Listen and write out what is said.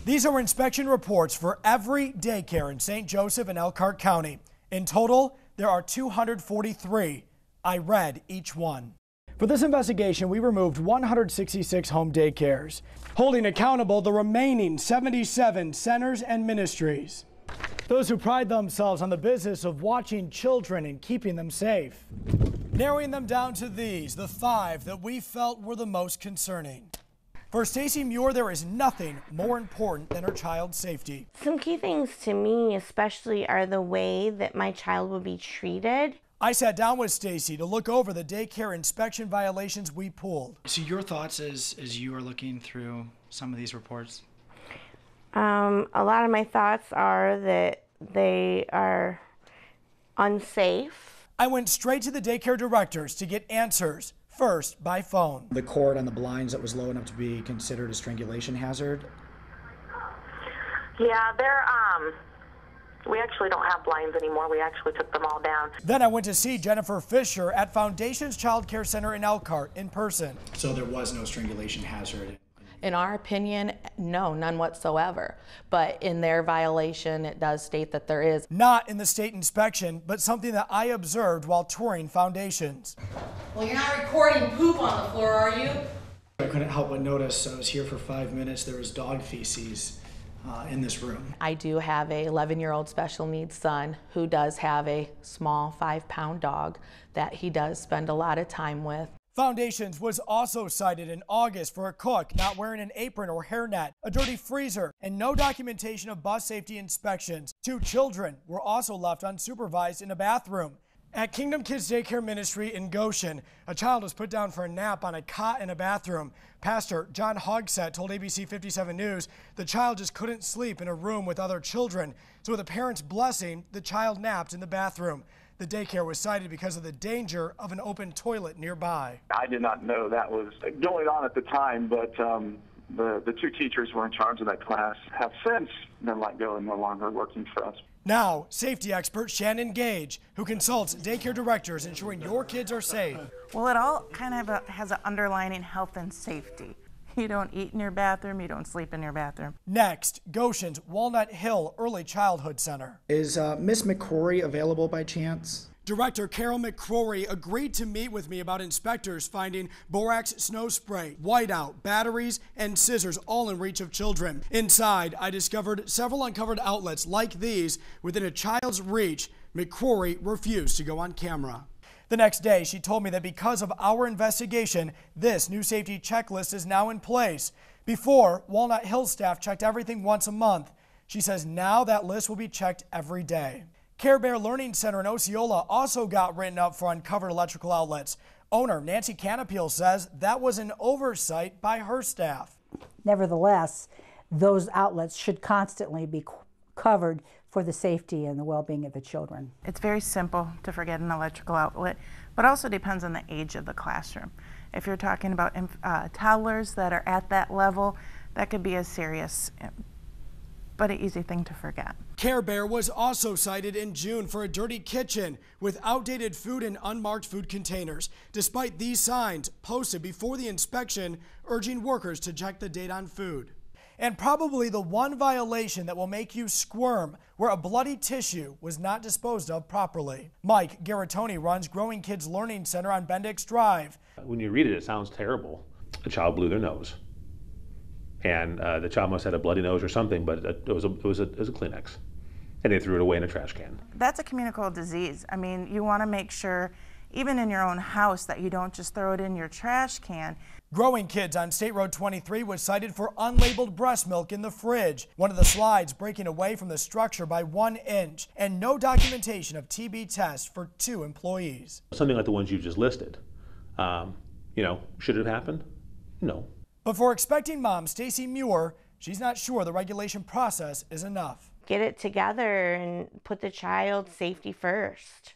These are inspection reports for every daycare in St. Joseph and Elkhart County. In total, there are 243. I read each one. For this investigation, we removed 166 home daycares, holding accountable the remaining 77 centers and ministries. Those who pride themselves on the business of watching children and keeping them safe. Narrowing them down to these, the 5 that we felt were the most concerning. For Stacy Muir, there is nothing more important than her child's safety. Some key things to me especially are the way that my child will be treated. I sat down with Stacy to look over the daycare inspection violations we pulled. So your thoughts as you are looking through some of these reports? A lot of my thoughts are that they are unsafe. I went straight to the daycare directors to get answers, first by phone. The cord on the blinds that was low enough to be considered a strangulation hazard? Yeah, we actually don't have blinds anymore. We actually took them all down. Then I went to see Jennifer Fisher at Foundation's Child Care Center in Elkhart in person. So there was no strangulation hazard? In our opinion, no, none whatsoever. But in their violation, it does state that there is. Not in the state inspection, but something that I observed while touring Foundations. Well, you're not recording poop on the floor, are you? I couldn't help but notice, I was here for 5 minutes, there was dog feces in this room. I do have a 11-year-old special needs son who does have a small 5-pound dog that he does spend a lot of time with. Foundations was also cited in August for a cook not wearing an apron or hairnet, a dirty freezer, and no documentation of bus safety inspections. 2 children were also left unsupervised in a bathroom. At Kingdom Kids Daycare Ministry in Goshen, a child was put down for a nap on a cot in a bathroom. Pastor John Hogsett told ABC 57 News the child just couldn't sleep in a room with other children, so with a parent's blessing, the child napped in the bathroom. The daycare was cited because of the danger of an open toilet nearby. I did not know that was going on at the time, but the 2 teachers who were in charge of that class have since been let go and no longer working for us. Now, safety expert Shannon Gage, who consults daycare directors ensuring your kids are safe. Well, it all kind of has an underlining health and safety. You don't eat in your bathroom, you don't sleep in your bathroom. Next, Goshen's Walnut Hill Early Childhood Center. Is Miss McCrory available by chance? Director Carol McCrory agreed to meet with me about inspectors finding borax snow spray, whiteout, batteries, and scissors all in reach of children. Inside, I discovered several uncovered outlets like these within a child's reach. McCrory refused to go on camera. The next day, she told me that because of our investigation, this new safety checklist is now in place. Before, Walnut Hill staff checked everything once a month. She says now that list will be checked every day. Care Bear Learning Center in Osceola also got written up for uncovered electrical outlets. Owner Nancy Canapeel says that was an oversight by her staff. Nevertheless, those outlets should constantly be covered for the safety and the well-being of the children. It's very simple to forget an electrical outlet, but also depends on the age of the classroom. If you're talking about toddlers that are at that level, that could be a serious but an easy thing to forget. Care Bear was also cited in June for a dirty kitchen with outdated food and unmarked food containers, despite these signs posted before the inspection urging workers to check the date on food. And probably the one violation that will make you squirm, where a bloody tissue was not disposed of properly. Mike Garatoni runs Growing Kids Learning Center on Bendix Drive. When you read it, it sounds terrible. A child blew their nose. And the child must have had a bloody nose or something, but it was a Kleenex. And they threw it away in a trash can. That's a communicable disease. I mean, you want to make sure, even in your own house, that you don't just throw it in your trash can. Growing Kids on State Road 23 was cited for unlabeled breast milk in the fridge, one of the slides breaking away from the structure by 1 inch, and no documentation of TB tests for 2 employees. Something like the ones you just listed. Should it have happened? No. But for expecting mom Stacy Muir, she's not sure the regulation process is enough. Get it together and put the child's safety first.